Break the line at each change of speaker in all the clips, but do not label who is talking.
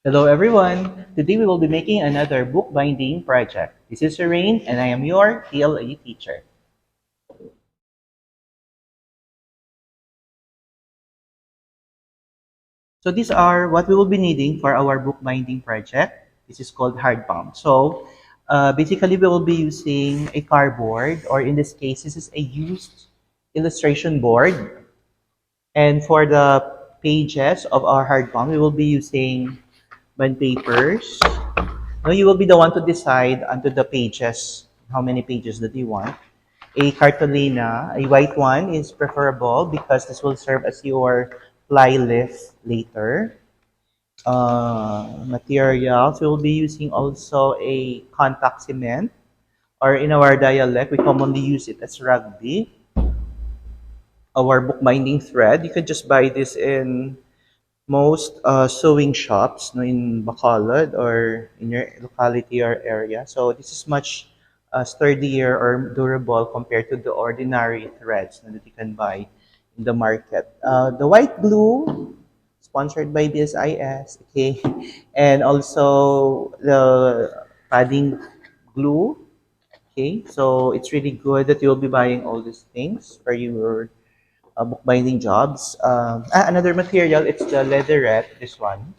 Hello everyone! Today we will be making another bookbinding project. This is Rain and I am your TLA teacher. So these are what we will be needing for our bookbinding project. This is called Hardbound. So basically we will be using a cardboard, or in this case this is a used illustration board. And for the pages of our hardbound we will be using bond papers. Now you will be the one to decide onto the pages, how many pages that you want. A cartolina, a white one is preferable because this will serve as your fly list later. Materials, we will be using also a contact cement, or in our dialect, we commonly use it as rugby. Our bookbinding thread, you can just buy this in most sewing shops, no, in Bacolod or in your locality or area. So this is much sturdier or durable compared to the ordinary threads, no, that you can buy in the market. The white glue, sponsored by BSIS, okay, and also the padding glue, okay. So it's really good that you'll be buying all these things for your bookbinding jobs. Another material, it's the leatherette, this one.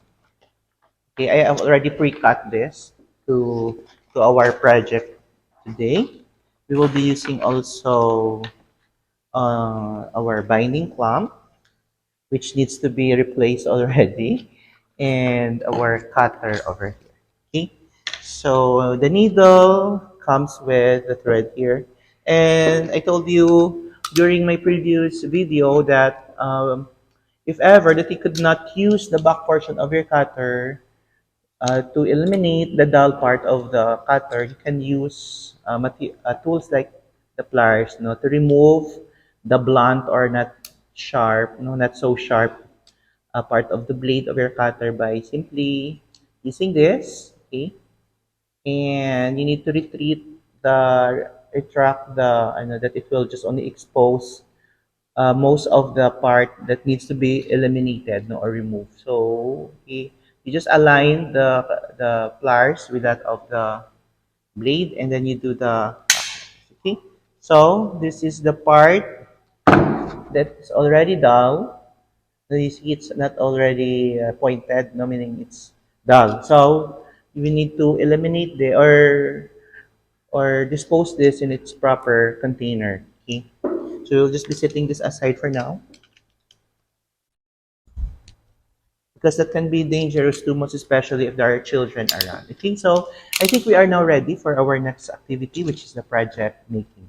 Okay, I have already pre-cut this to our project today. We will be using also our binding clamp, which needs to be replaced already, and our cutter over here. Okay, so the needle comes with the thread here, and I told you during my previous video that if ever that you could not use the back portion of your cutter to eliminate the dull part of the cutter, you can use tools like the pliers, no, to remove the blunt or not sharp, no, not so sharp part of the blade of your cutter by simply using this, okay? And you need to retract the, I know that it will just only expose most of the part that needs to be eliminated, no, or removed. So okay, you just align the pliers with that of the blade, and then you do the okay. So this is the part that's already dull. So you see it's not already pointed, no, meaning it's dull. So we need to eliminate the or dispose this in its proper container. Okay. So we'll just be setting this aside for now, because that can be dangerous too much, especially if there are children around. Okay, so I think we are now ready for our next activity, which is the project making.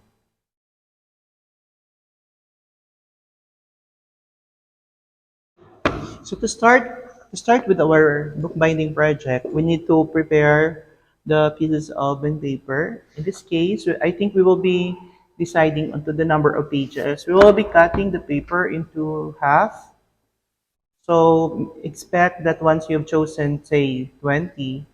So to start with our bookbinding project, we need to prepare the pieces of bond paper. In this case, I think we will be deciding onto the number of pages. We will be cutting the paper into half. So expect that once you've chosen, say, 20,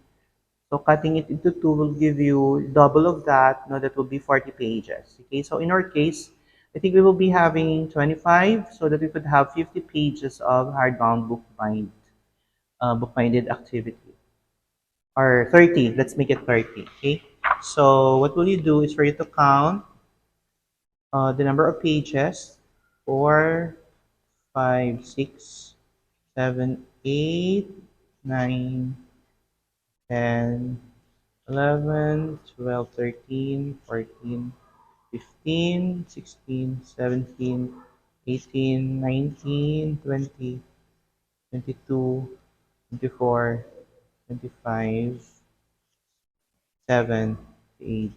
so cutting it into two will give you double of that. No, that will be 40 pages. Okay, so in our case, I think we will be having 25, so that we could have 50 pages of hardbound bookbinded activity. Or 30, let's make it 30. Okay, so what will you do is for you to count the number of pages: 4, 5, 6, 7, 8, 9, 10, 11, 12, 13, 14, 15, 16, 17, 18, 19, 20, 22, 24, 25, 7, 8,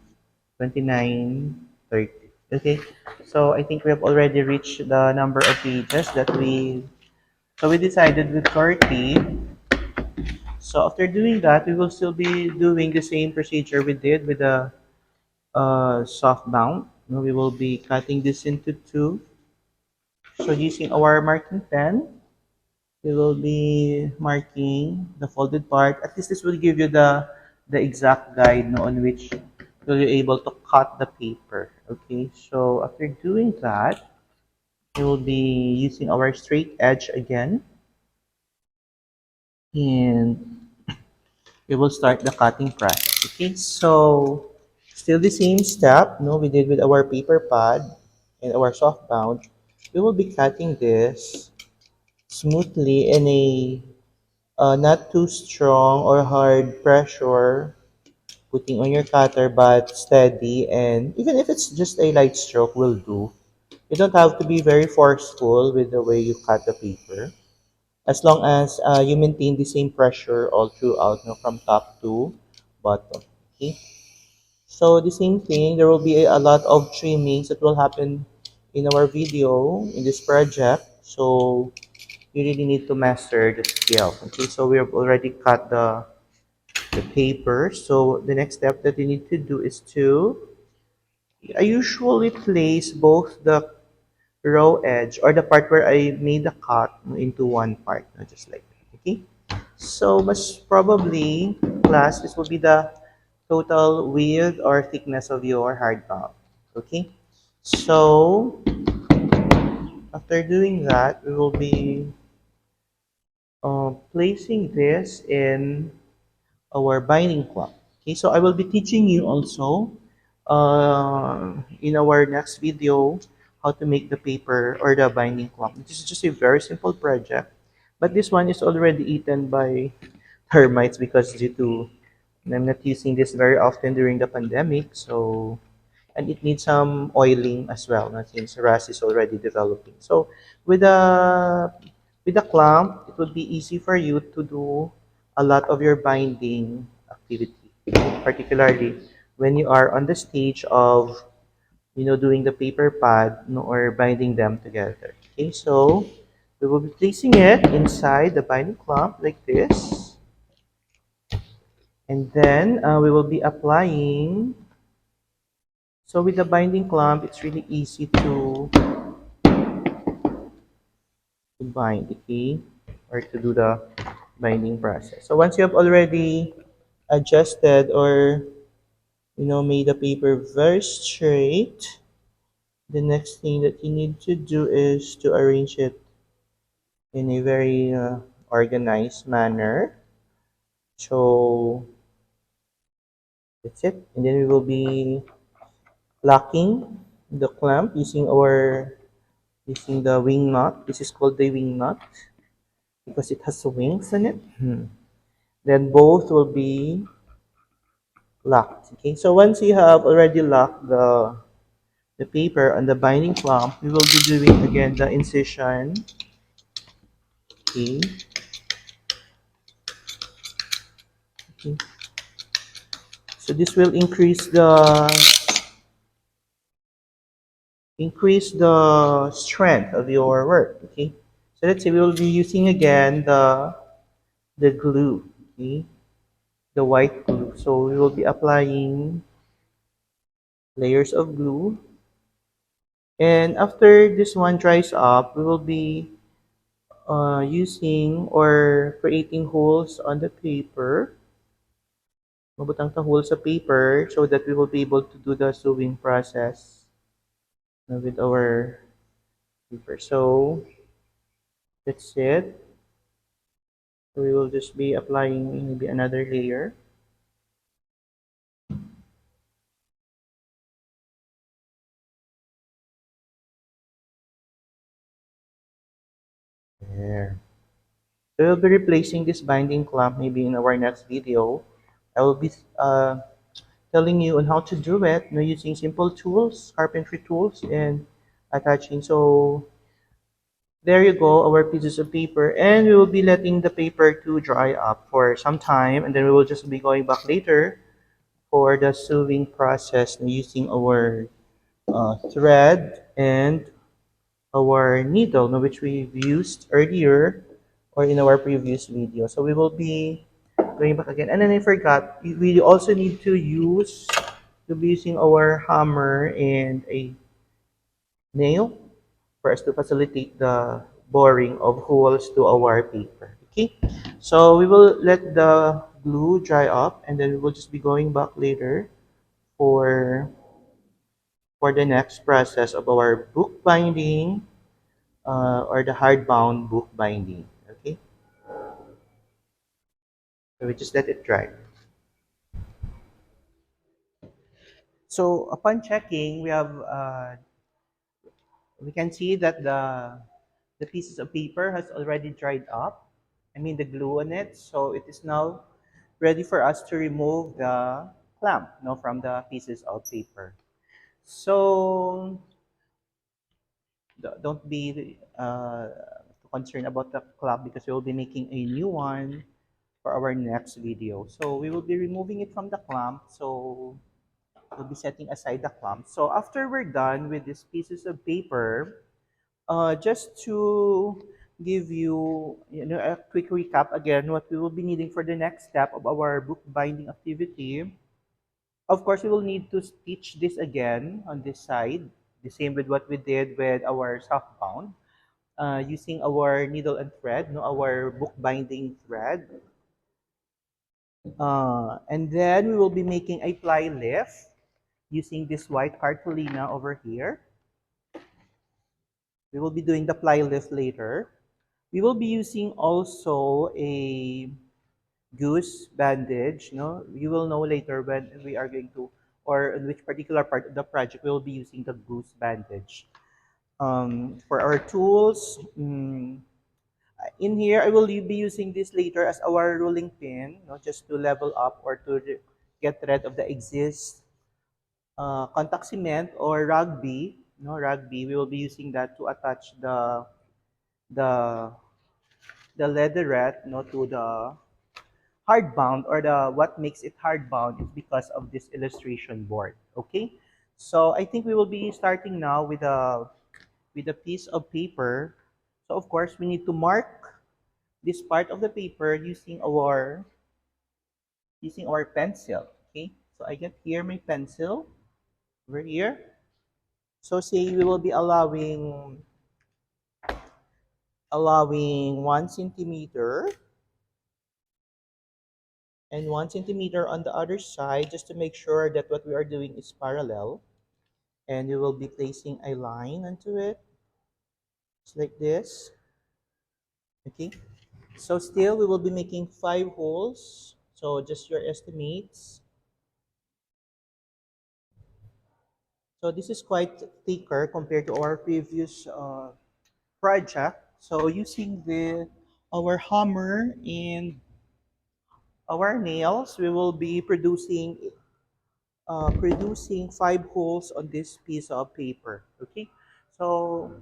29, 30. Okay, so I think we have already reached the number of pages that we decided with 30. So after doing that, we will still be doing the same procedure we did with the soft bound. Now we will be cutting this into two. So using our marking pen, we will be marking the folded part. At least this will give you the exact guide, no, on which you'll be able to cut the paper. Okay, so after doing that, we will be using our straight edge again, and we will start the cutting process. Okay, so still the same step, no, we did with our paper pad and our soft bound. We will be cutting this smoothly in a not too strong or hard pressure, putting on your cutter, but steady. And even if it's just a light stroke, will do. You don't have to be very forceful with the way you cut the paper, as long as you maintain the same pressure all throughout, no, from top to bottom. Okay. So the same thing, there will be a lot of trimmings that will happen in our video in this project. So you really need to master the skill. Okay, so we have already cut the paper. So the next step that you need to do is I usually place both the raw edge or the part where I made the cut into one part, just like that. Okay. So most probably, class, this will be the total width or thickness of your hardbound. Okay. So after doing that, we will be placing this in our binding cloth. Okay, so I will be teaching you also in our next video how to make the paper or the binding cloth. This is just a very simple project, but this one is already eaten by termites because due to I'm not using this very often during the pandemic, so and it needs some oiling as well, since rust is already developing. So with a with a clamp, it would be easy for you to do a lot of your binding activity, particularly when you are on the stage of doing the paper pad, or binding them together. Okay, so we will be placing it inside the binding clamp like this, and then we will be applying. So with the binding clamp, it's really easy to bind, okay, or to do the binding process. So once you have already adjusted or made the paper very straight, the next thing that you need to do is to arrange it in a very organized manner. So that's it, and then we will be locking the clamp using the wing nut. This is called the wing nut because it has wings in it. Then both will be locked. Okay, so once you have already locked the paper on the binding clamp, we will be doing again the incision. Okay, okay. So this will increase the strength of your work. Okay, so let's say we will be using again the glue. Okay, the white glue. So we will be applying layers of glue, and after this one dries up, we will be using or creating holes on the paper. Mabutang ta hole sa paper so that we will be able to do the sewing process with our paper. So that's it. So we will just be applying maybe another layer. There. So we'll be replacing this binding clamp maybe in our next video. I will be telling you on how to do it, using simple tools, carpentry tools, and attaching. So there you go, our pieces of paper, and we will be letting the paper to dry up for some time, and then we will just be going back later for the sewing process using our thread and our needle, which we've used earlier or in our previous video. So we will be going back again, and then I forgot, we also need to be using our hammer and a nail for us to facilitate the boring of holes to our paper. Okay, so we will let the glue dry up, and then we will just be going back later for the next process of our book binding, or the hardbound book binding. Okay. So we just let it dry. So upon checking, we can see that the pieces of paper has already dried up. I mean the glue on it. So it is now ready for us to remove the clamp, no, from the pieces of paper. So don't be concerned about the clamp because we will be making a new one for our next video. So we will be removing it from the clamp. So we'll be setting aside the clamp. So after we're done with these pieces of paper, just to give you, a quick recap again, what we will be needing for the next step of our bookbinding activity. Of course, we will need to stitch this again on this side, the same with what we did with our softbound, using our needle and thread, no, our bookbinding thread. And then we will be making a ply lift using this white cartolina over here. We will be doing the ply lift later. We will be using also a goose bandage. No, you will know later when we are going to, or in which particular part of the project we will be using the goose bandage. For our tools, in here I will be using this later as our rolling pin, just to level up or to get rid of the exist contact cement or rugby. No, rugby. We will be using that to attach the the leatherette, to the hardbound, or the what makes it hardbound is because of this illustration board. Okay, so I think we will be starting now with a piece of paper. So of course we need to mark this part of the paper using our pencil. Okay, so I get here my pencil over here. So say we will be allowing 1 centimeter and 1 centimeter on the other side, just to make sure that what we are doing is parallel. And we will be placing a line onto it, just like this. Okay, so still we will be making 5 holes, so just your estimates. So this is quite thicker compared to our previous project. So using the our hammer and our nails, we will be producing 5 holes on this piece of paper. Okay, so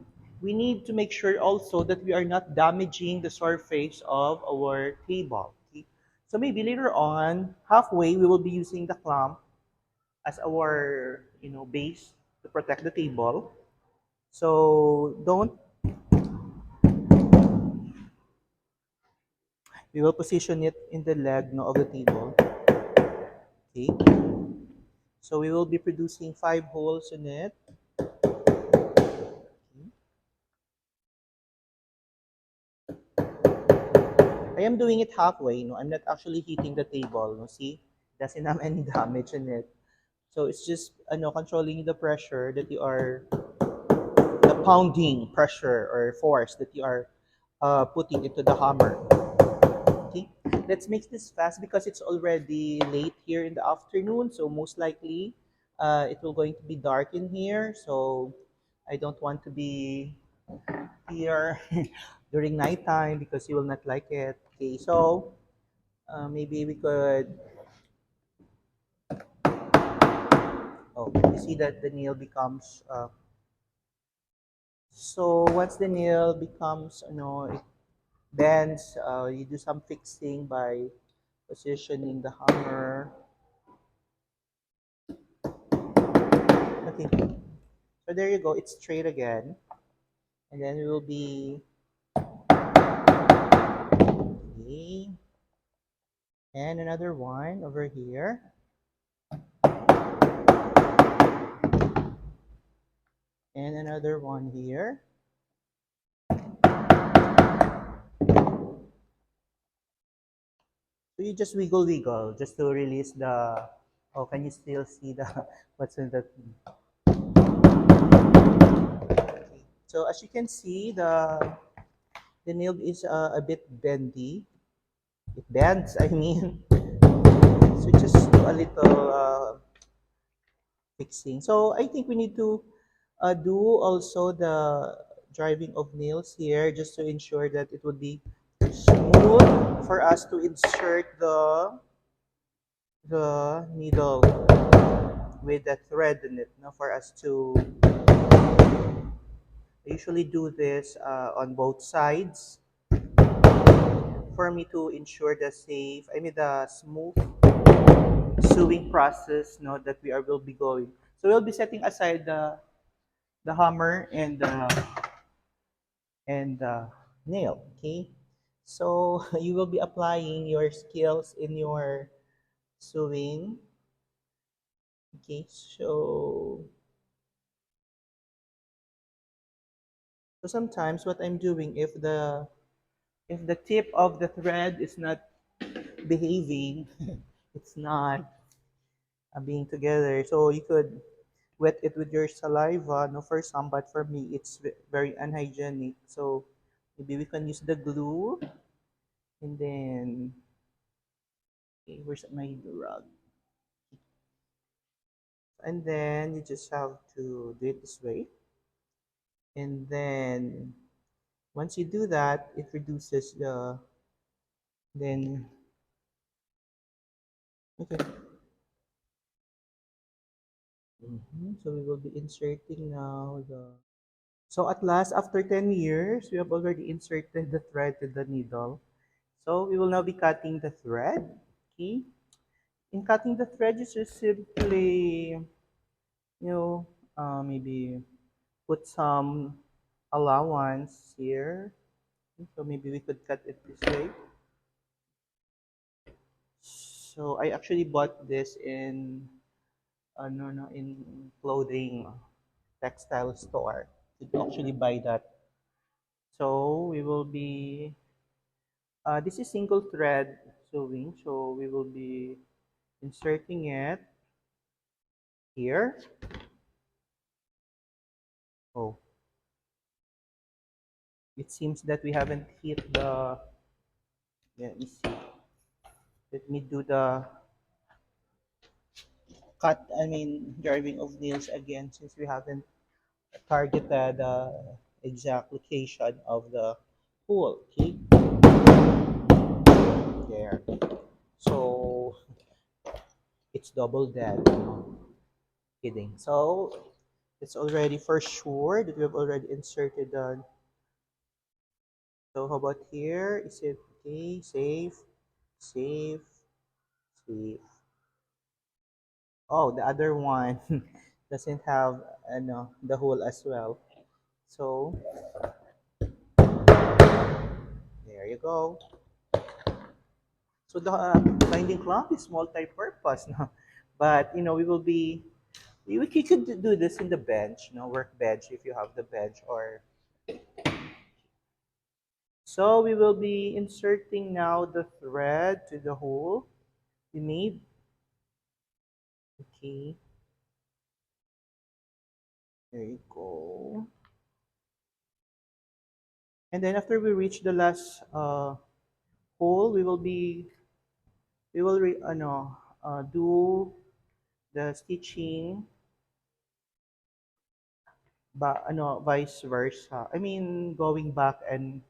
we need to make sure also that we are not damaging the surface of our table. Okay, so maybe later on, halfway, we will be using the clamp as our base to protect the table. So don't we will position it in the leg, of the table. Okay, so we will be producing 5 holes in it. I am doing it halfway. I'm not actually hitting the table. No, see, doesn't have any damage in it. So it's just controlling the pressure that you are, the pounding pressure or force that you are putting into the hammer. Okay, let's make this fast because it's already late here in the afternoon. So most likely, it will going to be dark in here. So I don't want to be here during nighttime because you will not like it. Okay, so maybe we could. Oh, you see that the nail becomes. So once the nail becomes, it bends. You do some fixing by positioning the hammer. Okay, so there you go. It's straight again, and then we will be. Okay, and another one over here. And another one here. So you just wiggle just to release the. Oh, can you still see the what's in the? Okay. So as you can see, the nail is a bit bendy. it bends, I mean. So just do a little fixing. So I think we need to do also the driving of nails here just to ensure that it would be smooth for us to insert the needle with the thread in it. Now for us to I usually do this on both sides for me to ensure the safe, I mean the smooth sewing process, no, that will be going. So we'll be setting aside the hammer and the nail. Okay, so you will be applying your skills in your sewing. Okay, so sometimes what I'm doing, if the tip of the thread is not behaving, it's not being together. So you could wet it with your saliva, no, for some, but for me, it's very unhygienic. So maybe we can use the glue, and then, okay, where's my rug? And then you just have to do it this way. And then once you do that, it reduces then, okay. So we will be inserting now so at last, after 10 years, we have already inserted the thread to the needle. So we will now be cutting the thread. Okay. In cutting the thread, you just simply, maybe put some allowance here. So maybe we could cut it this way. So I actually bought this in, no, no, in clothing textile store. You can actually buy that. So we will be, this is single thread sewing. So we will be inserting it here. Oh, it seems that we haven't hit let me see. Let me do the driving of nails again since we haven't targeted the exact location of the hole. Okay, there. So it's double dead. No, kidding. So it's already for sure that we have already inserted the. So how about here? Is it okay? Safe, safe, safe. Oh, the other one doesn't have the hole as well. So there you go. So the binding cloth is multi-purpose, no? But we could do this in the bench, workbench if you have the bench or. So we will be inserting now the thread to the hole we made. Okay, there you go. And then after we reach the last hole, we will do the stitching, vice versa. I mean, going back and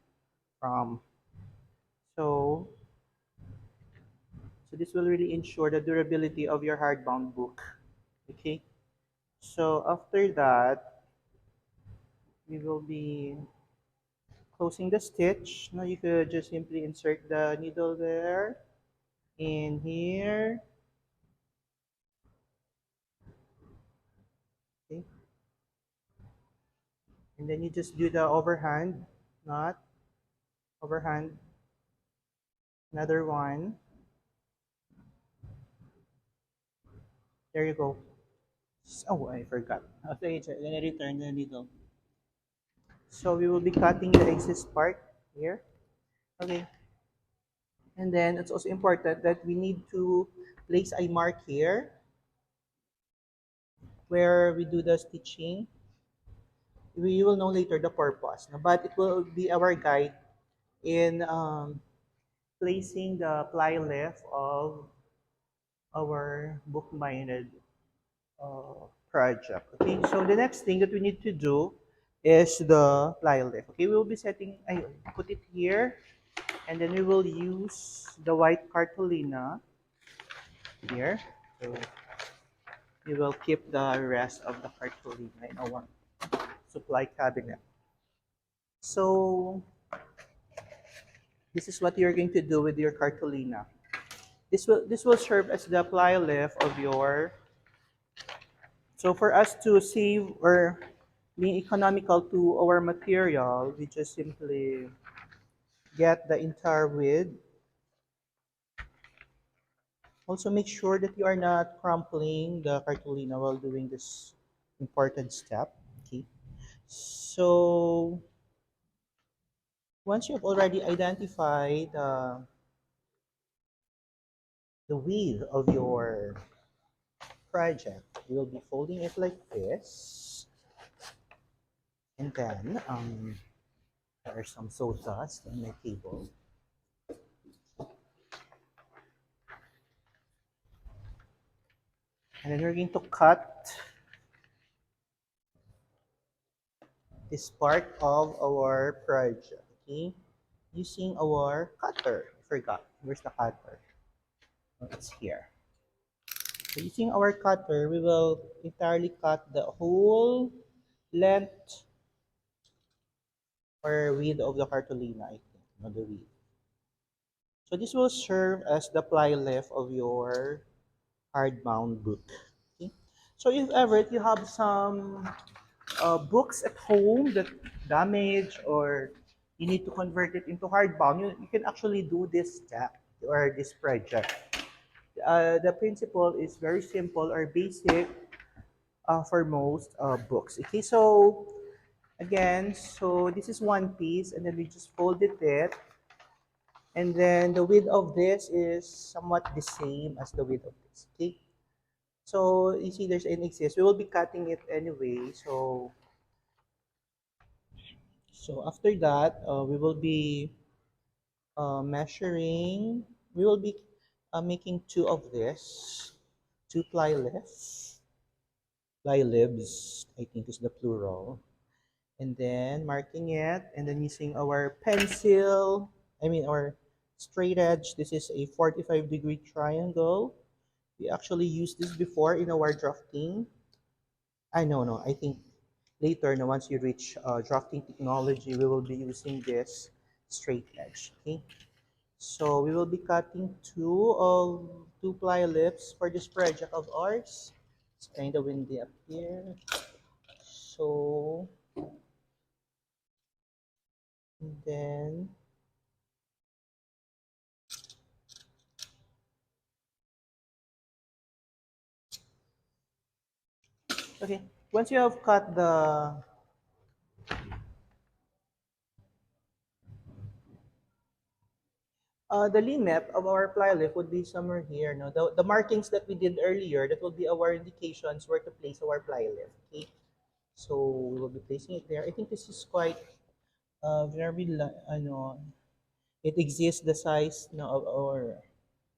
from. So, so this will really ensure the durability of your hardbound book. Okay. So after that, we will be closing the stitch. Now you could just simply insert the needle there, in here. Okay. And then you just do the overhand knot, overhand, another one. There you go. Oh, I forgot. Okay, so then I return the needle. So we will be cutting the excess part here. Okay. And then it's also important that we need to place a mark here where we do the stitching. We will know later the purpose, no? But it will be our guide in placing the ply lift of our book-minded project. Okay, so the next thing that we need to do is the ply lift. Okay, we will be setting, I put it here, and then we will use the white cartolina here. So we will keep the rest of the cartolina in our supply cabinet. So this is what you're going to do with your cartolina. This will serve as the ply lift of your. So for us to save or being economical to our material, we just simply get the entire width. Also make sure that you are not crumpling the cartolina while doing this important step. Okay. So once you've already identified the width of your project, you will be folding it like this. And then there are some sawdust on my table. And then we're going to cut this part of our project, okay? Using our cutter. I forgot. Where's the cutter? Oh, it's here. So using our cutter, we will entirely cut the whole length or width of the cartolina, I think. Not the width. So this will serve as the ply lift of your hardbound book. Okay? So if ever you have some books at home that damage or you need to convert it into hardbound, you can actually do this step or this project. The principle is very simple or basic for most books. Okay, so again, so this is one piece and then we just folded it, and then the width of this is somewhat the same as the width of this. Okay, so you see there's an excess. We will be cutting it anyway, so after that, we will be measuring. We will be making two of this, two ply libs, I think is the plural. And then marking it, and then using our pencil, our straight edge. This is a 45-degree triangle. We actually used this before in our drafting. I know, no, I think later, no, once you reach drafting technology, we will be using this straight edge. Okay, so we will be cutting two ply lips for this project of ours. It's kind of windy up here. So and then okay, once you have cut the limit of our ply lift would be somewhere here. No, the markings that we did earlier, that will be our indications where to place our ply lift. Okay, so we will be placing it there. I think this is quite very it exists the size no of our.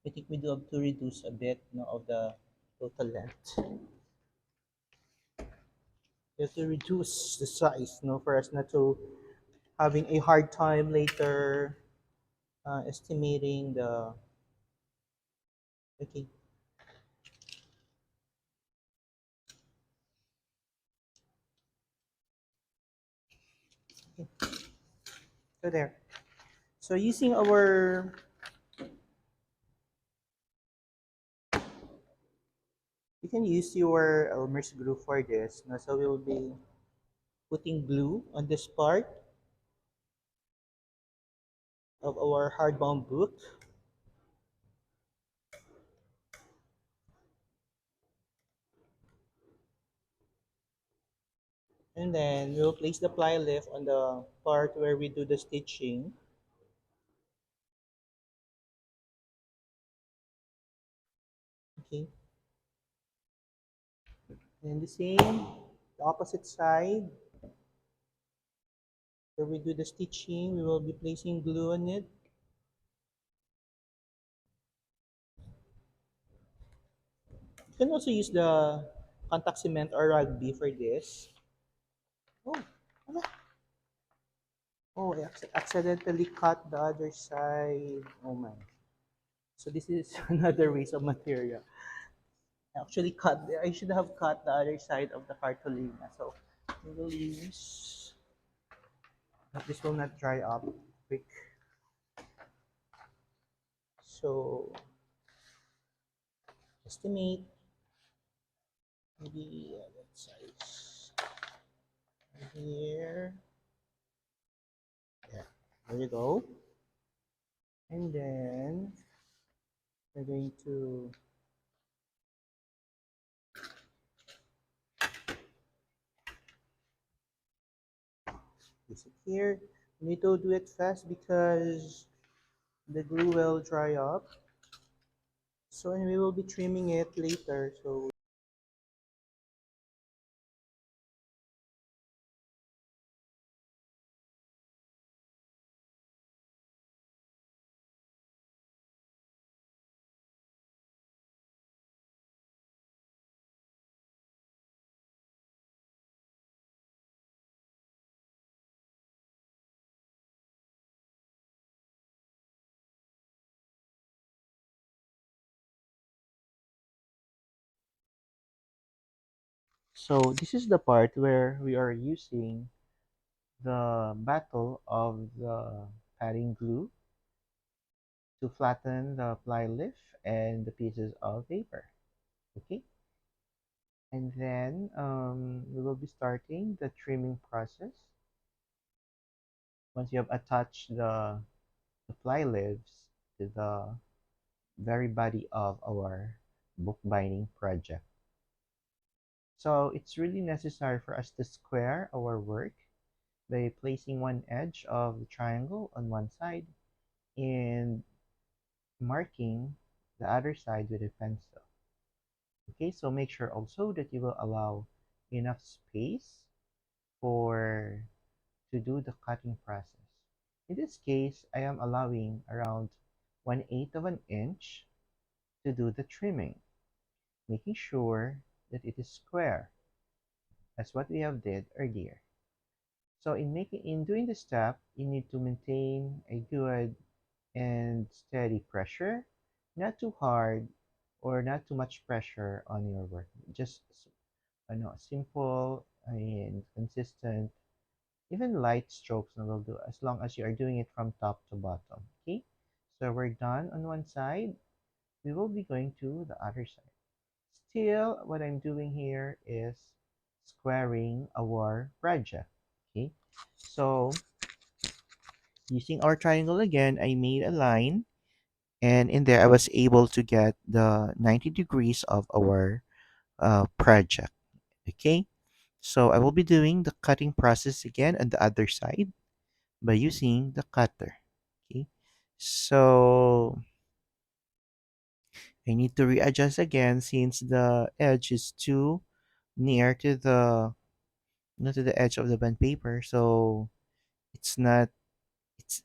I think we do have to reduce a bit no of the total length. We have to reduce the size no for us not to having a hard time later estimating the. Okay. Okay. So there. So using our you can use your Elmer's glue for this. No? So we will be putting glue on this part of our hardbound book. And then we will place the ply lift on the part where we do the stitching. Okay. And the same, the opposite side, where we do the stitching, we will be placing glue on it. You can also use the contact cement or rugby for this. Oh, wala. Oh, I accidentally cut the other side. Oh my. So this is another waste of material. I should have cut the other side of the cartolina. So we will use, but this will not dry up quick. So estimate maybe that size here. Yeah, there you go. And then we're going to place it here. We need to do it fast because the glue will dry up. So and we will be trimming it later. So this is the part where we are using the battle of the padding glue to flatten the ply leaf and the pieces of paper. Okay, and then we will be starting the trimming process. Once you have attached the ply leaves to the very body of our bookbinding project. So it's really necessary for us to square our work by placing one edge of the triangle on one side and marking the other side with a pencil. Okay, so make sure also that you will allow enough space for to do the cutting process. In this case, I am allowing around 1/8 of an inch to do the trimming, making sure that it is square as what we have did earlier. So in doing this step, you need to maintain a good and steady pressure, not too hard or not too much pressure on your work. Just simple and consistent, even light strokes will do as long as you are doing it from top to bottom. Okay, so we're done on one side. We will be going to the other side. Still, what I'm doing here is squaring our project. Okay, so using our triangle again, I made a line, and in there I was able to get the 90 degrees of our project. Okay, so I will be doing the cutting process again on the other side by using the cutter. Okay, so I need to readjust again since the edge is too near to the not to the edge of the band paper, so it's not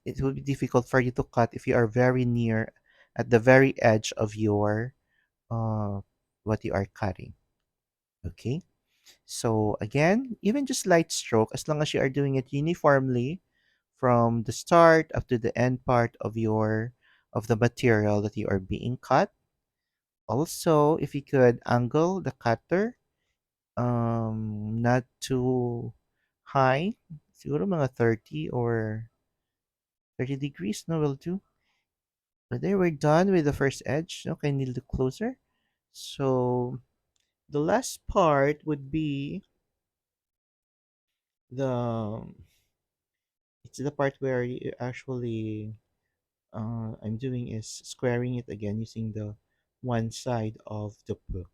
it will be difficult for you to cut if you are very near at the very edge of your uh what you are cutting. Okay, so again, even just light stroke, as long as you are doing it uniformly from the start up to the end part of your of the material that you are being cut. Also, if you could angle the cutter, not too high, siguro mga 30 or 30 degrees, no, will do. But there, we're done with the first edge. Okay, a little closer. So the last part would be the it's the part where you actually I'm doing is squaring it again using the one side of the book.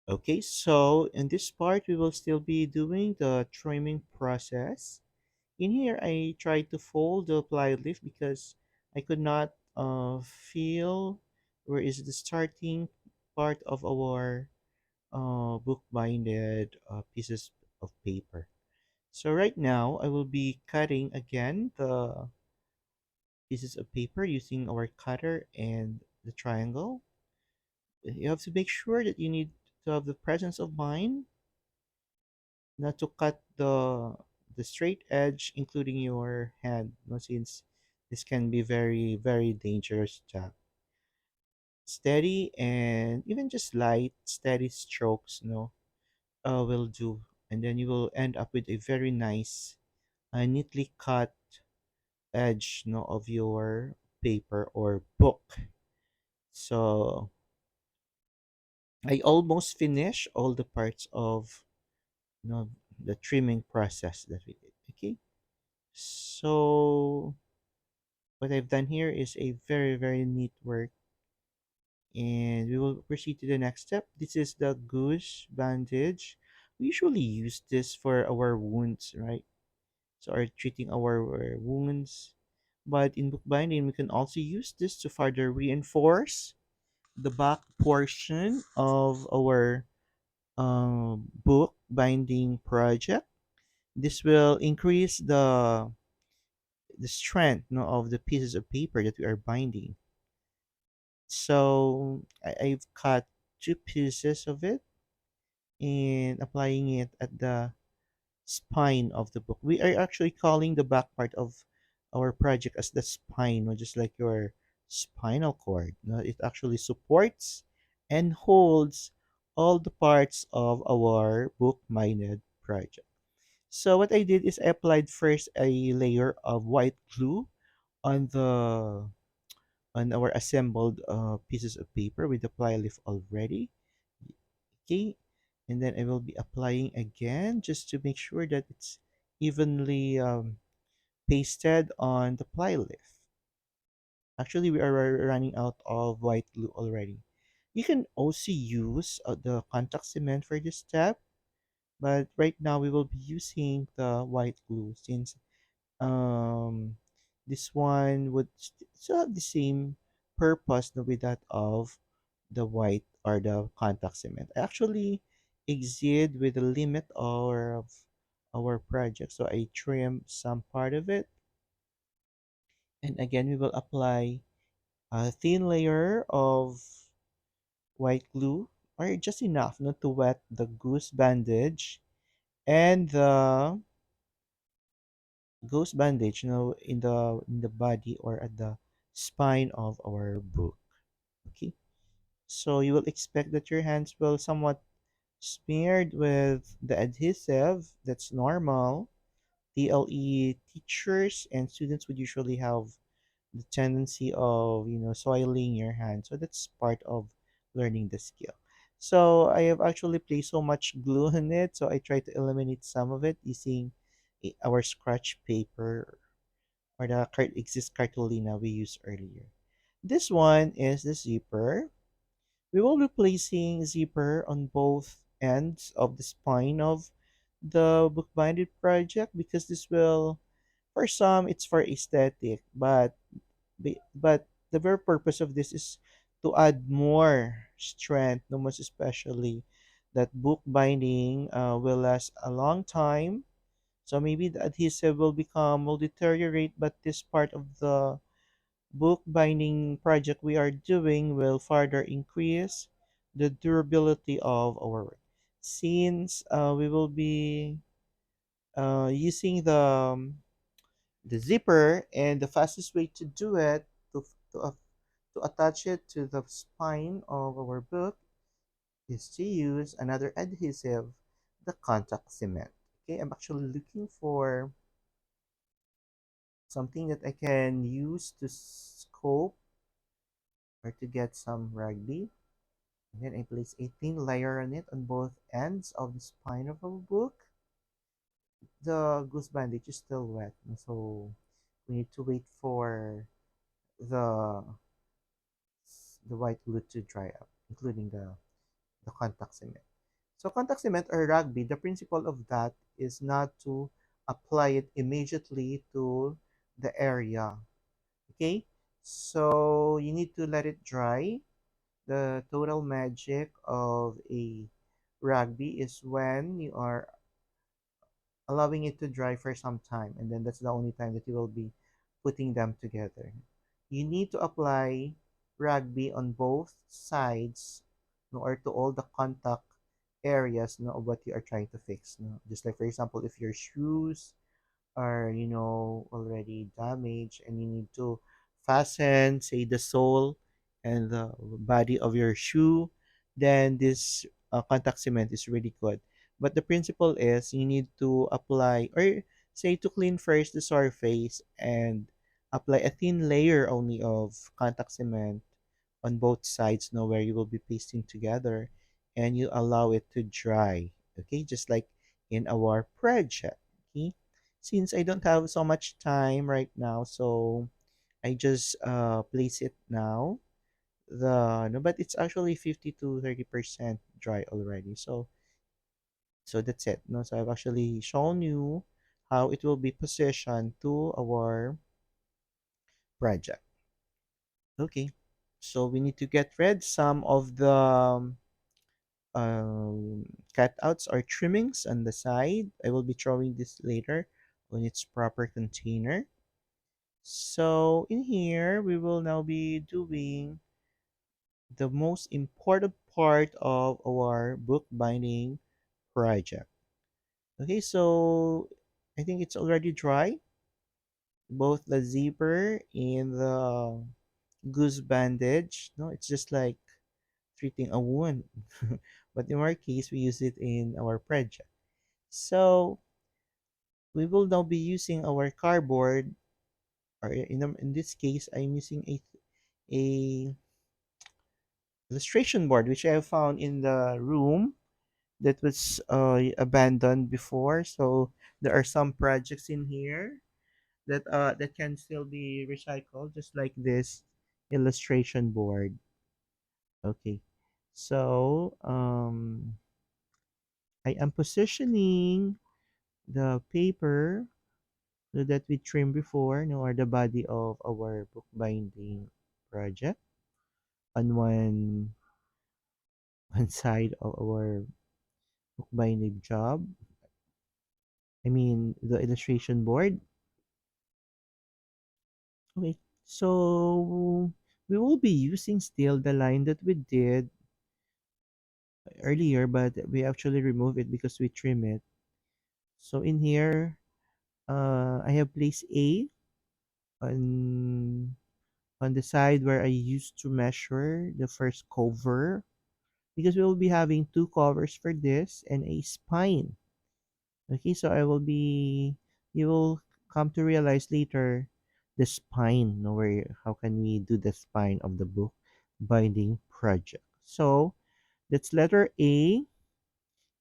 Okay, so in this part we will still be doing the trimming process. In here I tried to fold the ply leaf because I could not feel where is the starting part of our book binded pieces of paper. So right now I will be cutting again the pieces of paper using our cutter and the triangle. you have to make sure that you need to have the presence of mind not to cut the straight edge, including your hand, no, since this can be very, very dangerous job. Steady and even just light, steady strokes, will do. And then you will end up with a very nice, neatly cut edge, of your paper or book. So I almost finished all the parts of, the trimming process that we did. Okay. So what I've done here is a very, very neat work, and we will proceed to the next step. This is the goose bandage. We usually use this for our wounds, right? So, are treating our wounds. But in bookbinding, we can also use this to further reinforce the back portion of our book binding project. This will increase the strength, of the pieces of paper that we are binding. So I've cut two pieces of it and applying it at the spine of the book. We are actually calling the back part of our project as the spine, just like your spinal cord. It actually supports and holds all the parts of our book minded project. So what I did is I applied first a layer of white glue on the on our assembled pieces of paper with the ply leaf already. Okay, and then I will be applying again just to make sure that it's evenly pasted on the ply leaf. Actually, we are running out of white glue already. You can also use the contact cement for this step, but right now we will be using the white glue since um this one would still have the same purpose, with that of the white or the contact cement. I actually exceed with the limit of our project, so I trim some part of it, and again we will apply a thin layer of white glue, or just enough not to wet the goose bandage and the ghost bandage, in the body or at the spine of our book. Okay, so you will expect that your hands will somewhat smeared with the adhesive. That's normal. TLE teachers and students would usually have the tendency of, soiling your hand, so that's part of learning the skill. So I have actually placed so much glue in it, so I try to eliminate some of it using our scratch paper or the exist cartolina we used earlier. This one is the zipper. We will be placing zipper on both ends of the spine of the bookbinded project because this will, for some, it's for aesthetic, but the very purpose of this is to add more strength, no, most especially that bookbinding will last a long time. So maybe the adhesive will deteriorate, but this part of the book binding project we are doing will further increase the durability of our work. Since we will be using the zipper, and the fastest way to do it to, uh, to attach it to the spine of our book is to use another adhesive, the contact cement. Okay, I'm actually looking for something that I can use to scope or to get some rugby. And then I place a thin layer on it on both ends of the spine of our book. The goose bandage is still wet, so we need to wait for the the white glue to dry up, including the contact cement. So contact cement or rugby, the principle of that is not to apply it immediately to the area. Okay? So you need to let it dry. The total magic of a rugby is when you are allowing it to dry for some time, and then that's the only time that you will be putting them together. You need to apply rugby on both sides no, or to all the contact areas, no, of what you are trying to fix, no. Just like for example, if your shoes are, already damaged and you need to fasten, say, the sole and the body of your shoe, then this contact cement is really good. But the principle is you need to apply, or say, to clean first the surface and apply a thin layer only of contact cement on both sides, know, where you will be pasting together, and you allow it to dry. Okay, just like in our project. Okay, since I don't have so much time right now, so I just place it now. The no, but it's actually 50 to 30% dry already. So that's it. No, so I've actually shown you how it will be positioned to our project. Okay, so we need to get rid some of the cutouts or trimmings on the side. I will be throwing this later on its proper container. So in here, we will now be doing the most important part of our bookbinding project. Okay, so I think it's already dry, both the zipper and the goose bandage. No, it's just like treating a wound. But in our case, we use it in our project. So we will now be using our cardboard, or in this case, I'm using a illustration board which I have found in the room that was abandoned before. So there are some projects in here that can still be recycled, just like this illustration board. Okay, so I am positioning the paper that we trimmed before, no, or the body of our bookbinding project on one side of our bookbinding job. I mean, the illustration board. Okay, so we will be using still the line that we did earlier, but we actually remove it because we trim it. So in here, I have placed A on the side where I used to measure the first cover, because we will be having two covers for this and a spine. Okay, so you will come to realize later the spine, no, where how can we do the spine of the book binding project. So that's letter A,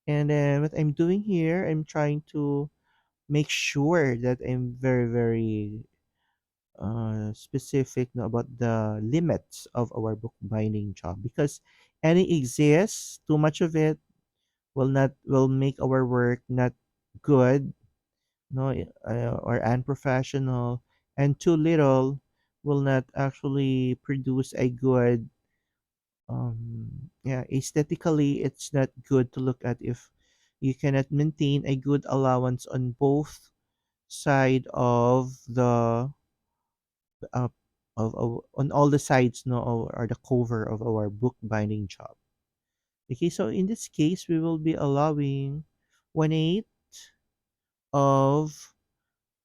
and then what I'm doing here, I'm trying to make sure that I'm very, very specific, no, about the limits of our book binding job, because any exists, too much of it will make our work not good, no, or unprofessional, and too little will not actually produce a good, yeah, aesthetically it's not good to look at if you cannot maintain a good allowance on both side of the uh, on all the sides, no, or the cover of our book binding job. Okay, so in this case we will be allowing 1/8 of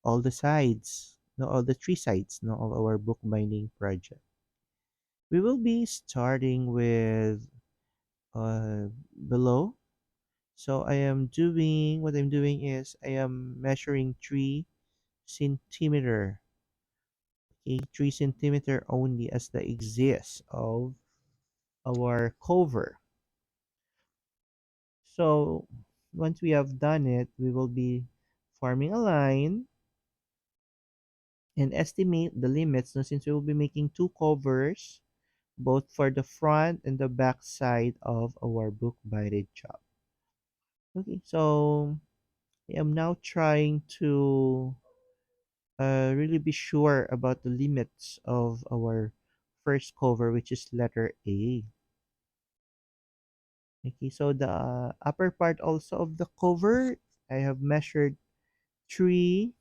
all the sides, no, all the three sides, no, of our bookbinding project. We will be starting with below. So what I'm doing is I am measuring 3 centimeter. Okay, 3 centimeter only as the exist of our cover. So once we have done it, we will be forming a line and estimate the limits. Now, since we will be making two covers, both for the front and the back side of our book binding job. Okay, so I am now trying to really be sure about the limits of our first cover, which is letter A. Okay, so the upper part also of the cover, I have measured 3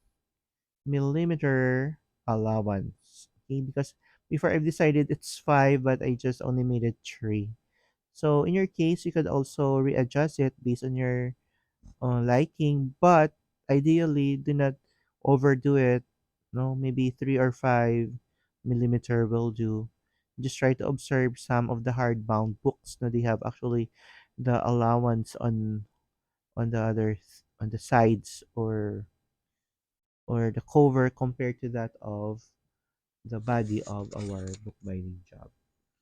millimeter allowance. Okay, because before I've decided it's 5, but I just only made it 3. So in your case, you could also readjust it based on your liking, but ideally do not overdo it. No, maybe 3 or 5 millimeter will do. Just try to observe some of the hardbound books. No, they have actually the allowance on the others on the sides or the cover compared to that of the body of our bookbinding job.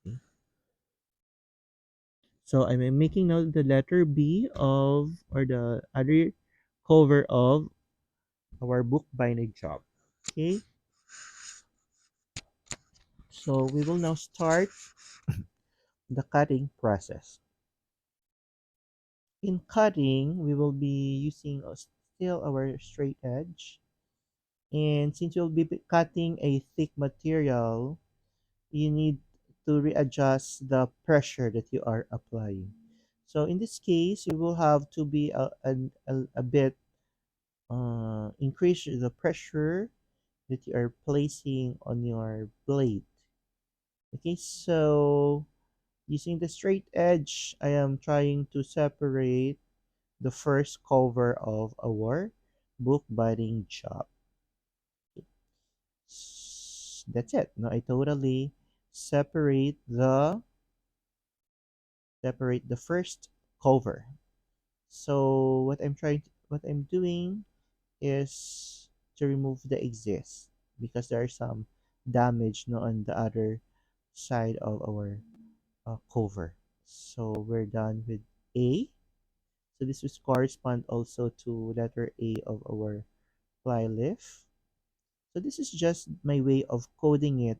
Okay. So I'm making now the letter B of or the other cover of our bookbinding job. Okay. So we will now start the cutting process. In cutting, we will be using still our straight edge. And since you'll be cutting a thick material, you need to readjust the pressure that you are applying. So in this case, you will have to be a bit increase the pressure that you are placing on your blade. Okay, so using the straight edge, I am trying to separate the first cover of our bookbinding job. That's it. Now I totally separate the first cover. So what I'm doing is to remove the exist because there are some damage no, on the other side of our cover. So we're done with A. So this will correspond also to letter A of our fly leaf. So this is just my way of coding it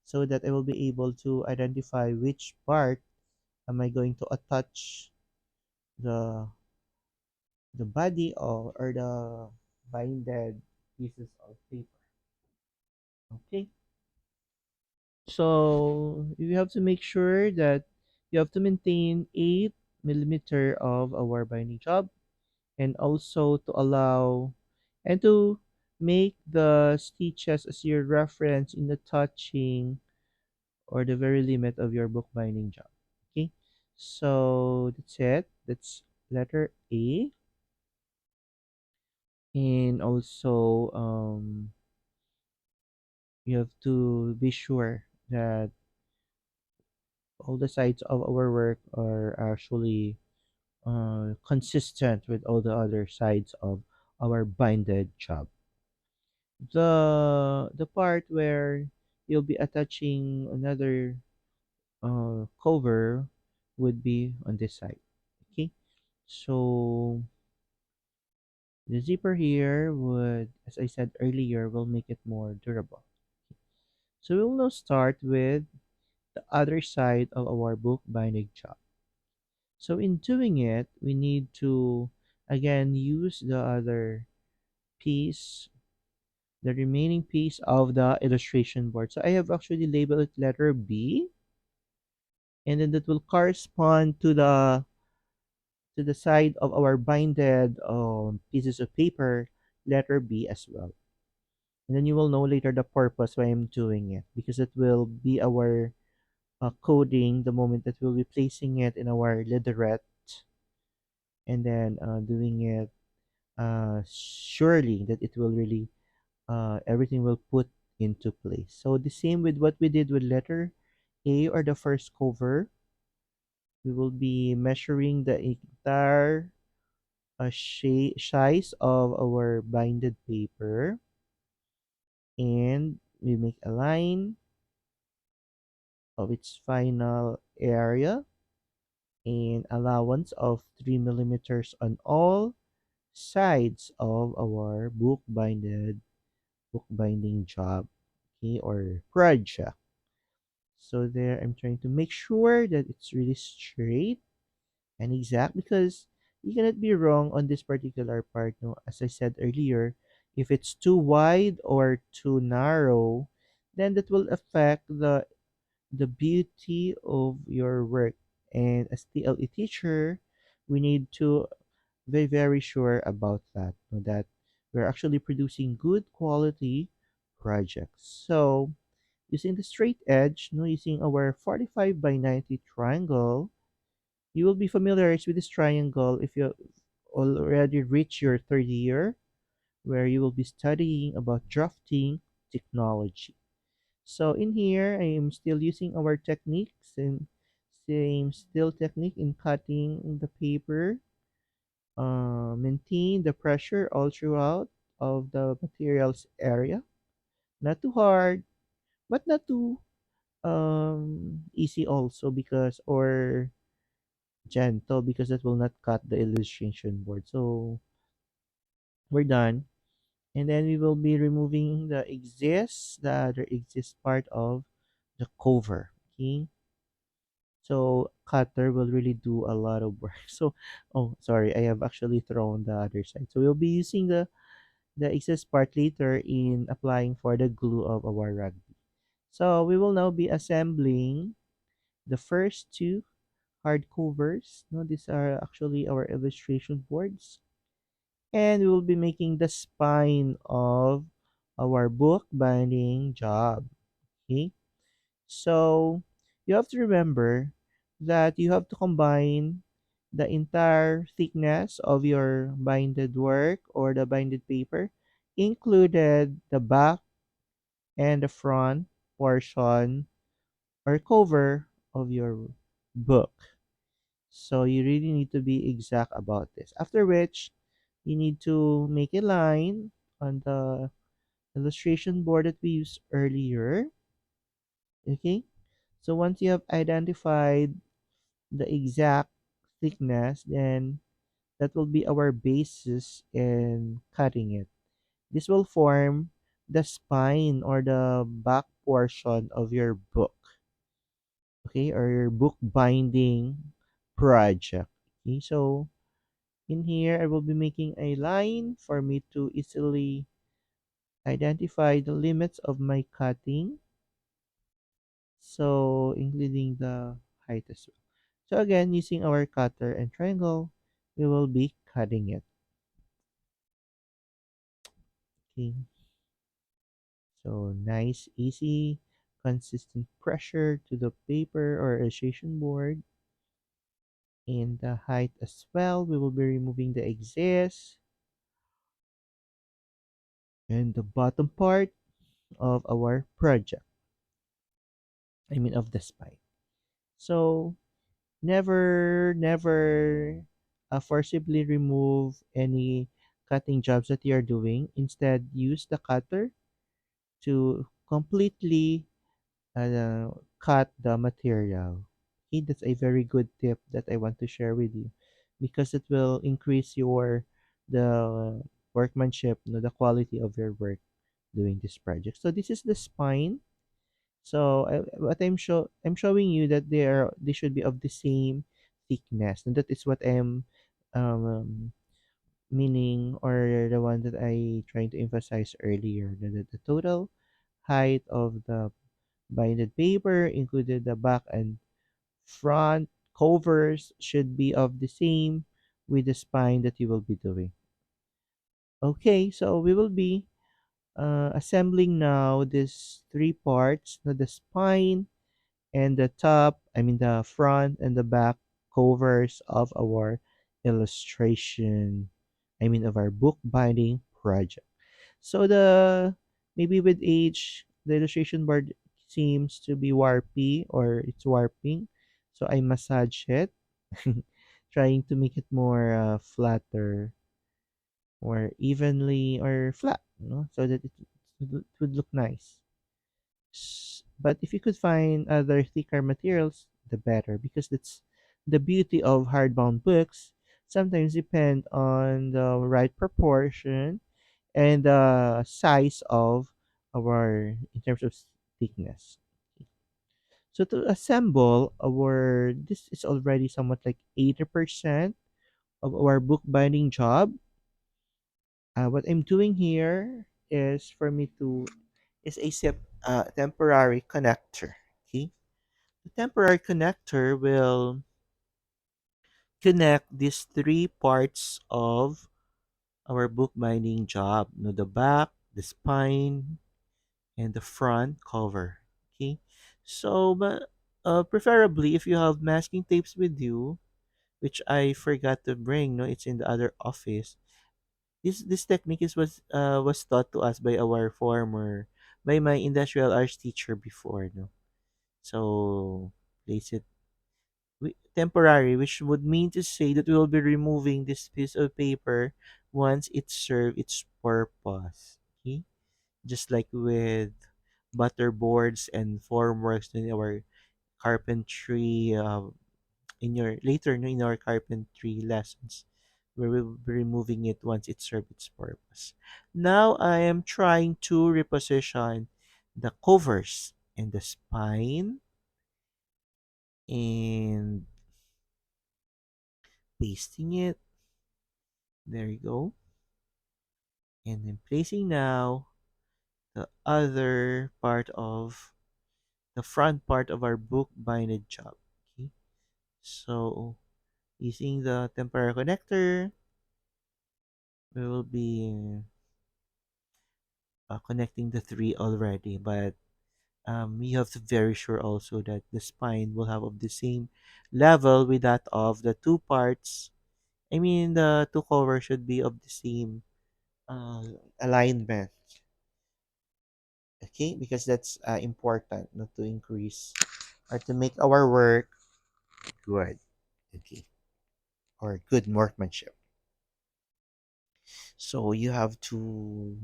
so that I will be able to identify which part am I going to attach the the body or the binded pieces of paper. Okay. So you have to make sure that you have to maintain 8 millimeter of our binding job and also to allow and to make the stitches as your reference in the touching or the very limit of your bookbinding job. Okay. So that's it. That's letter A. And also you have to be sure that all the sides of our work are actually consistent with all the other sides of our binded job. The part where you'll be attaching another cover would be on this side. Okay, so the zipper here would, as I said earlier, will make it more durable. So we'll now start with the other side of our book binding job. So in doing it, we need to again use the other piece, the remaining piece of the illustration board. So I have actually labeled it letter B, and then that will correspond to the side of our binded pieces of paper, letter B as well. And then you will know later the purpose why I'm doing it because it will be our coding the moment that we'll be placing it in our leaderette and then doing it surely that it will really everything will put into place. So the same with what we did with letter A or the first cover, we will be measuring the entire size of our binded paper and we make a line of its final area and allowance of 3 millimeters on all sides of our bookbinding job, okay, or project. So there I'm trying to make sure that it's really straight and exact because you cannot be wrong on this particular part. No, as I said earlier, if it's too wide or too narrow, then that will affect the beauty of your work. And as TLE teacher, we need to be very sure about that, no, that we're actually producing good quality projects. So using the straight edge, no, using our 45 by 90 triangle, You will be familiarized with this triangle if you already reach your third year, where you will be studying about drafting technology. So in here, I am still using our techniques and same still technique in cutting the paper. Maintain the pressure all throughout of the materials area. Not too hard, but not too easy also, because or gentle, because that will not cut the illustration board. So we're done. And then we will be removing the other exist part of the cover. Okay. So cutter will really do a lot of work. So, oh, sorry, I have actually thrown the other side. So we'll be using the excess part later in applying for the glue of our rugby. So we will now be assembling the first two hardcovers. No, these are actually our illustration boards. And we will be making the spine of our book binding job. Okay. So you have to remember that you have to combine the entire thickness of your binded work or the binded paper, included the back and the front portion or cover of your book. So you really need to be exact about this. After which, you need to make a line on the illustration board that we used earlier. Okay. So once you have identified the exact thickness, then that will be our basis in cutting it. This will form the spine or the back portion of your book, okay, or your book binding project. Okay, so in here, I will be making a line for me to easily identify the limits of my cutting. So including the height as well. So again, using our cutter and triangle, we will be cutting it. Okay. So nice, easy, consistent pressure to the paper or illustration board. And the height as well, we will be removing the excess and the bottom part of our project. I mean of the spine. So never forcibly remove any cutting jobs that you are doing. Instead, use the cutter to completely uh, cut the material. Okay, that's a very good tip that I want to share with you, because it will increase your the workmanship, the quality of your work doing this project. So this is the spine. So what I'm showing you that they should be of the same thickness, and that is what I'm um, meaning, or the one that I trying to emphasize earlier. The total height of the binded paper, included the back and front covers, should be of the same with the spine that you will be doing. Okay, so we will be assembling now these three parts, the spine and the top, I mean the front and the back covers of our illustration, I mean of our book binding project. So the maybe with age, the illustration board seems to be warpy or it's warping. So I massage it, trying to make it more flatter or evenly or flat, so that it would look nice. But if you could find other thicker materials, the better, because that's the beauty of hardbound books. Sometimes depend on the right proportion and the size of our in terms of thickness. So to assemble our this is already somewhat like 80% of our bookbinding job. What I'm doing here is for me to is a temporary connector. Okay, the temporary connector will connect these three parts of our bookbinding job. The back, the spine, and the front cover. Okay, so but preferably if you have masking tapes with you, which I forgot to bring. No, it's in the other office. This technique was taught to us by our former by my industrial arts teacher before. No, so place it temporary, which would mean to say that we will be removing this piece of paper once it served its purpose. Okay, just like with butter boards and formworks in our carpentry in your later no, in our carpentry lessons where we will be removing it once it served its purpose. Now I am trying to reposition the covers and the spine and pasting it. There you go. And then placing now the other part of the front part of our book binded job. Okay. So using the temporary connector, we will be connecting the three already, but you have to very sure also that the spine will have of the same level with that of the two parts. I mean, the two covers should be of the same uh, alignment. Okay, because that's important, not to increase or to make our work good. Okay, or good workmanship. So you have to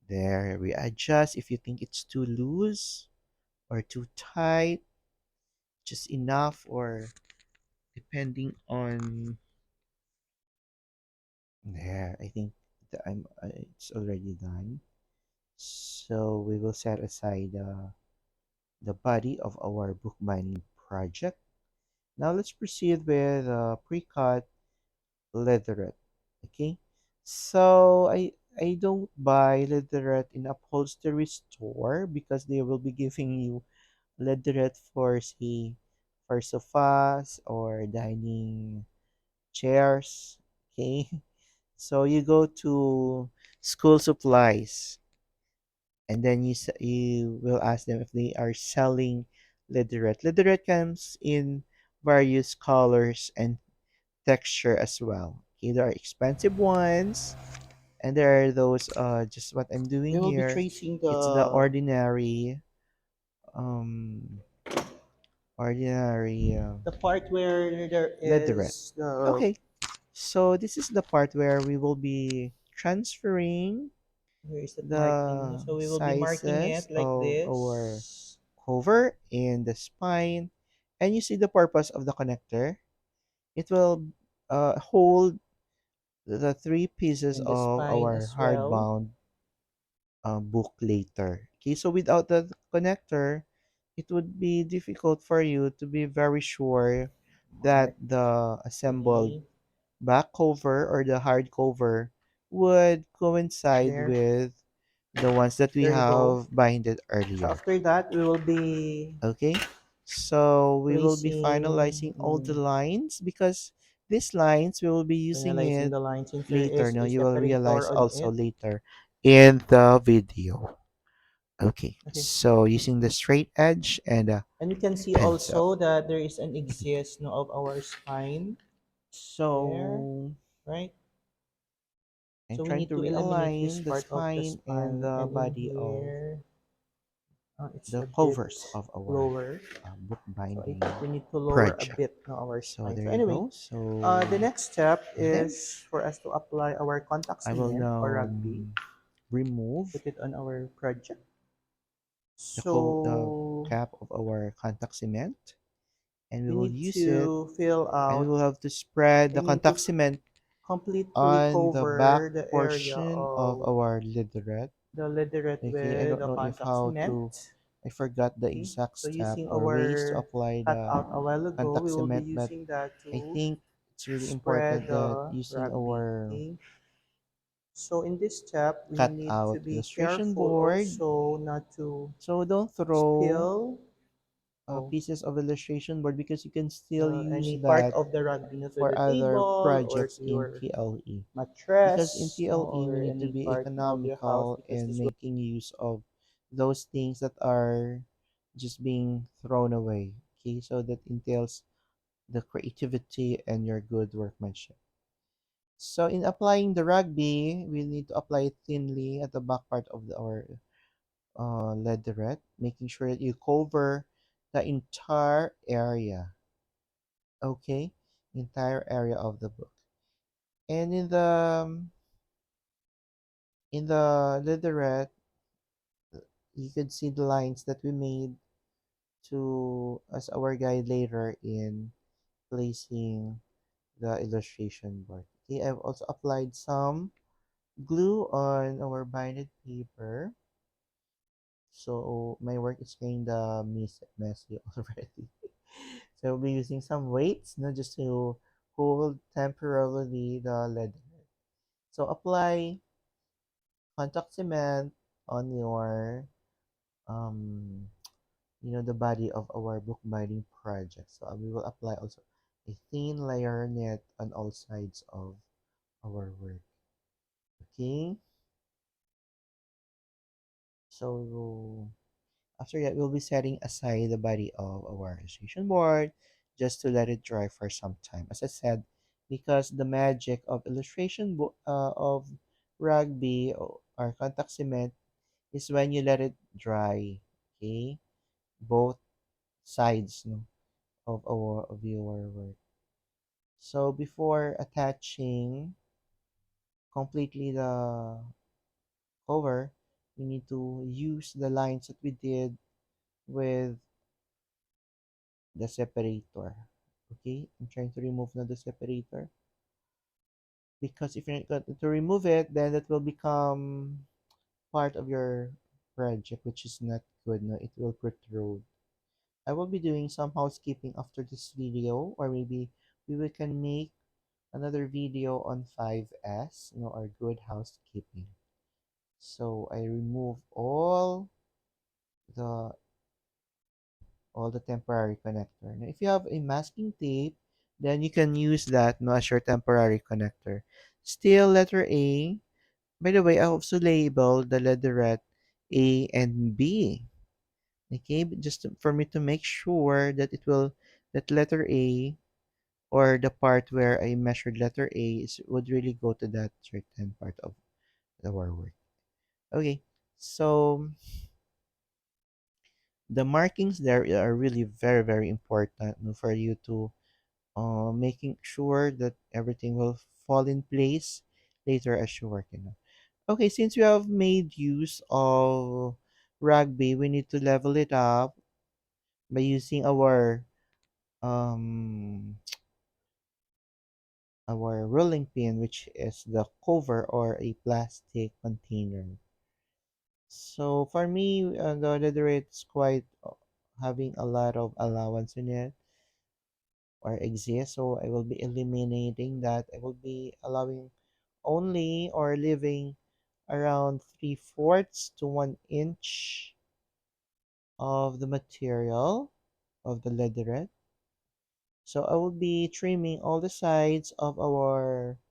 there readjust if you think it's too loose or too tight, just enough or depending on there. I think that it's already done. So we will set aside the body of our bookbinding project. Now let's proceed with pre-cut leatherette. Okay, so I don't buy leatherette in upholstery store because they will be giving you leatherette for say for sofas or dining chairs. Okay, so you go to school supplies and then you will ask them if they are selling leatherette. Leatherette comes in various colors and texture as well. Okay, there are expensive ones and there are those just what I'm doing
We will be
here.
tracing
It's the
the
um ordinary
part where there
leatherette.
is the
Okay, so this is the part where we will be transferring
where is that marking?
the
So we will be marking
sizes
it like
of our
this
cover and the spine, and you see the purpose of the connector. It will hold the three pieces
and the
of
spine
our
as well.
hardbound book later. Okay, so without the connector, it would be difficult for you to be very sure that
Mark.
the assembled
Okay.
back cover or the hardcover would coincide
There.
with the ones that we
There you go.
have binded
So
earlier.
after that, we will be
Okay, so we will be
placing,
finalizing all the lines because these lines we will be using
finalizing
it
the line since there
later.
is
Now
a
you will
separator
realize
on
also
it.
later in the video. Okay,
Okay.
so using the straight edge and a
And you can see
pencil.
also that there is an exist no, of our spine there,
So
right?
I'm
So we
trying
need
to
to eliminate this
realign the
part of the
spine and
spine,
the
and in
body of
here, it's
the
a bit
covers of our
lower.
book
So I
binding
think we need to lower a
project.
bit no, our
So
spine.
there
So
you
anyway,
go. So
the next step
there,
is for us to apply our contact
I will
cement or
now
rugby,
remove
put it on our project.
the
So
cap of our contact cement and we
we
will
need
use it
to fill
and we
out,
will have to spread
I
the
mean to
contact cement
completely
on the back
cover the area
portion of
of
our leatherette.
the leatherette
Okay, I
with
don't
the
know if
contact
how to
cement.
I forgot the
Okay,
exact
so
step
using
or ways to
our
apply the
cutout a while ago,
contact
we will be
cement, but
using that
I
to
think it's really
spread
important that
the
using
rugby.
our
Okay, so in this step, we
cut
need to
out
be
illustration
careful
board.
also not to
So don't throw
spill oh,
pieces of illustration board because you can still use
any part
that
of the rugby no, to
for
the
other
table or
projects
to
in
your
TLE. Because in
mattress no,
TLE, we
or
need to
any
be
part of your house
economical
because
and
this will
making use of those things that are just being thrown away. Okay, so that entails
the creativity and your good workmanship. So in applying the rugby, we need to apply it thinly at the back part of our leatherette, making sure that you cover the entire area. Okay, entire area of the book. And in the leatherette, you could see the lines that we made to as our guide later in placing the illustration board. Okay, I've also applied some glue on our binded paper. So my work is kinda messy already. So I'll be using some weights, not just to hold temporarily the leather. So apply contact cement on your um the body of our bookbinding project. So we will apply also a thin layer net on all sides of our work. Okay, so after that, we'll be setting aside the body of our illustration board just to let it dry for some time. As I said, because the magic of of rugby or contact cement is when you let it dry. Okay, both sides, no, of your work. So before attaching completely the cover, we need to use the lines that we did with the separator. Okay, I'm trying to remove now the separator because if you're not going to remove it, then that will become part of your project, which is not good. No, it will protrude. I will be doing some housekeeping after this video, or maybe can make another video on 5S, our good housekeeping. So I remove the the temporary connector. Now, if you have a masking tape, then you can use that no, as your temporary connector. Still, letter A. By the way, I also labeled the letter A and B. Okay, but just for me to make sure that that letter A or the part where I measured letter A would really go to that certain part of our work. Okay, so the markings there are really very, very important no, for you to making sure that everything will fall in place later as you're working on. Okay, since we have made use of rugby, we need to level it up by using um our rolling pin, which is the cover or a plastic container. So for me, the leather it's quite having a lot of allowance in it or exist. So I will be eliminating that. I will be allowing only or leaving around 3/4 to 1 inch of the material of the leatherette. So I will be trimming all the sides of our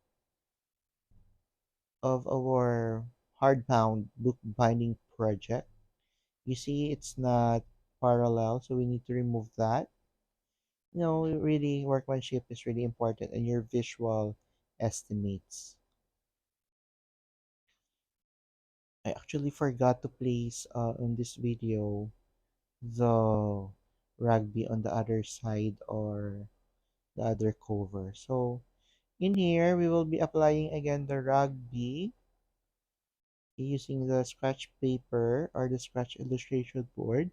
hardbound book binding project. You see it's not parallel, so we need to remove that. Really workmanship is really important and your visual estimates. I actually forgot to place in this video the rugby on the other side or the other cover. So in here, we will be applying again the rugby using the scratch paper or the scratch illustration board.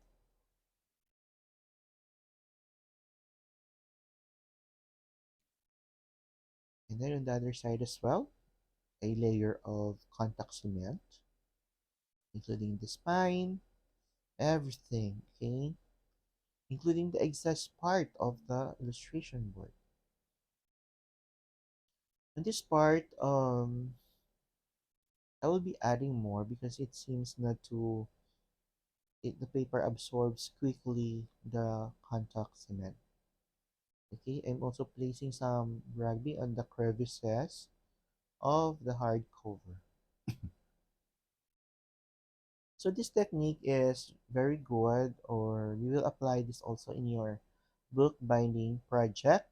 And then on the other side as well, a layer of contact cement, including the spine, everything, okay? Including the excess part of the illustration board. On this part, I will be adding more because it seems not to the paper absorbs quickly the contact cement. Okay, I'm also placing some rugby on the crevices of the hardcover. So this technique is very good, or you will apply this also in your book binding project.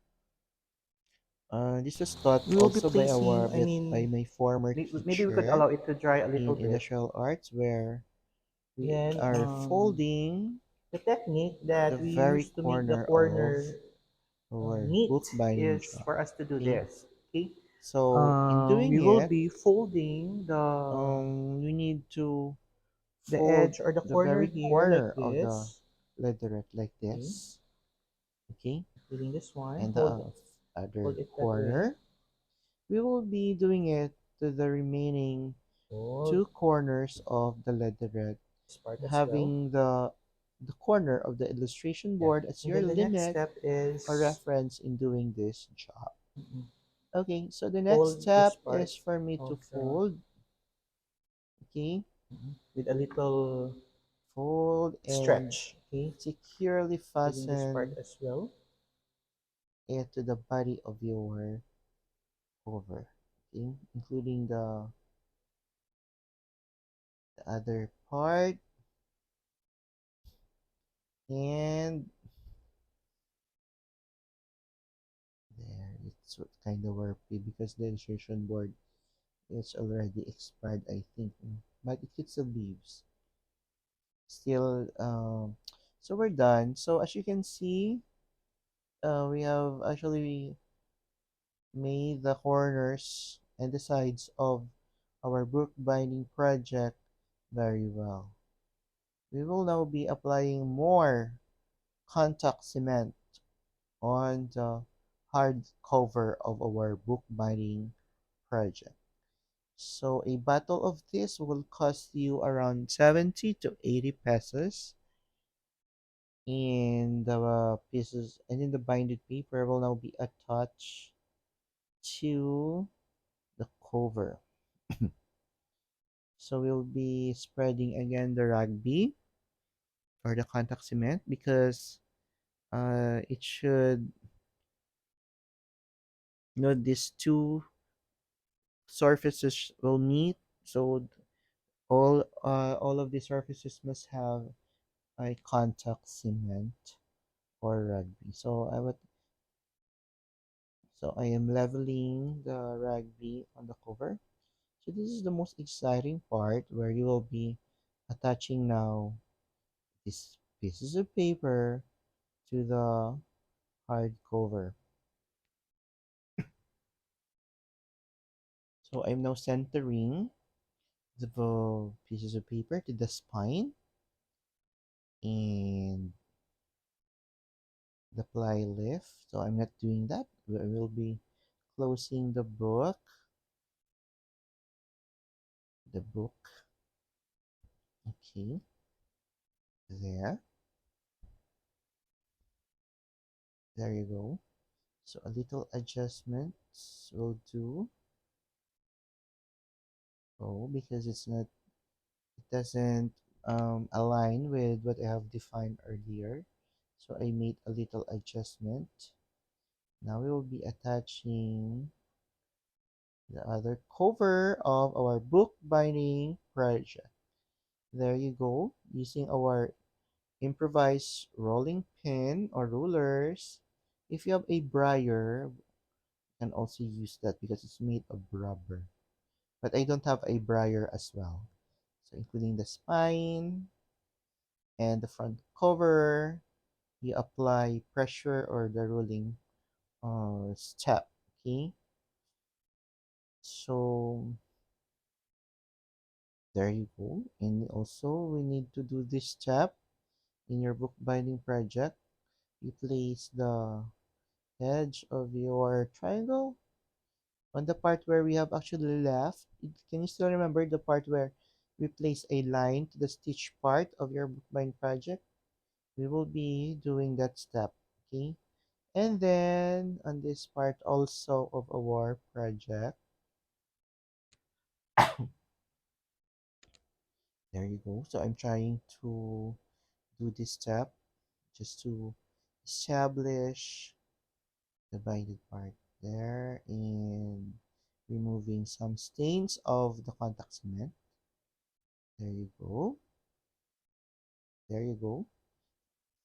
This was taught
We will be
also by
placing, I
by
mean,
my former
maybe we could allow
teacher
it to dry a little
in
bit.
industrial arts, where we
Then
are folding
the technique
the
that we
very
use to make the
corner of
corner
our
neat
bookbinding
is
job.
for us to do
Okay,
this. Okay,
so in
we
doing
will
it,
be folding
we need to
the
fold
edge or the
the
corner
very
here like
corner of the
this.
leatherette like
Okay,
this. Okay,
including this one.
and the
Hold
other
it that way.
corner, we will be doing it to the remaining
Hold
two corners of the leatherette,
this part as well.
having the corner of the illustration
Yeah,
board as
and
your
then the next
limit
step
or
is
reference in doing this job. Okay, so the next
fold this
step
part
is for me to
of the
fold. Okay,
with a little
fold and
stretch. Okay,
securely
including this part
fasten
as well.
it to the body of your cover. Okay, including the other part, and there it's kind of warpy because the illustration board is already expired, I think, but it could still be used. Still, so we're done. So as you can see, we have actually made the corners and the sides of our bookbinding project very well. We will now be applying more contact cement on the hard cover of our bookbinding project. So a bottle of this will cost you around 70 to 80 pesos. And the pieces and then the binded paper will now be attached to the cover. So we'll be spreading again the rugby or the contact cement because it should, these two surfaces will meet. So all of the surfaces must have a contact cement or rugby. So I am leveling the rugby on the cover. So this is the most exciting part where you will be attaching now these pieces of paper to the hardcover. So I'm now centering the pieces of paper to the spine and the ply lift. So I'm not doing that. We will be closing the book. Okay, there, there you go. So a little adjustments will do. Oh, because it doesn't align with what I have defined earlier. So I made a little adjustment. Now we will be attaching the other cover of our book binding project. There you go, using our improvised rolling pin or rulers. If you have a brayer, you can also use that because it's made of rubber. But I don't have a brayer as well. So including the spine and the front cover, you apply pressure or the ruling step. Okay, so there you go. And also we need to do this step in your bookbinding project. You place the edge of your triangle on the part where we have actually left. Can you still remember the part where we place a line to the stitch part of your bookbinding project? We will be doing that step. Okay, and then on this part also of our project, there you go. So I'm trying to do this step just to establish the binded part there and removing some stains of the contact cement. There you go. There you go.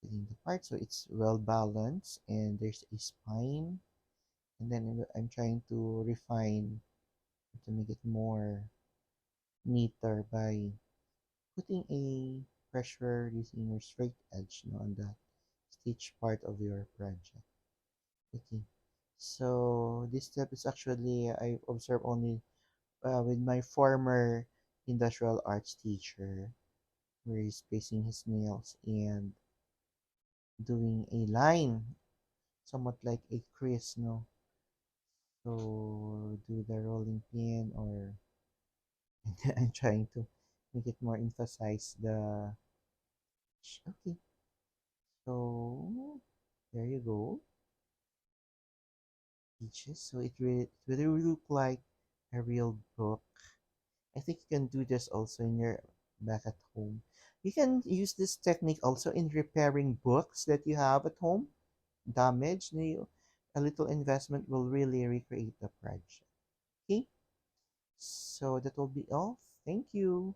Filling the part so it's well balanced and there's a spine and then I'm trying to refine to make it more neater by putting a pressure using your straight edge, on the stitch part of your project. Okay. So this step is actually I observed only with my former industrial arts teacher, where he's placing his nails and doing a line, somewhat like a crease, no? So do the rolling pin, or I'm trying to make it more emphasize the. Okay, so there you go, peaches. So it will look like a real book. I think you can do this also in your back at home. You can use this technique also in repairing books that you have at home, damaged. A little investment will really recreate the project. Okay, so that will be all. Thank you.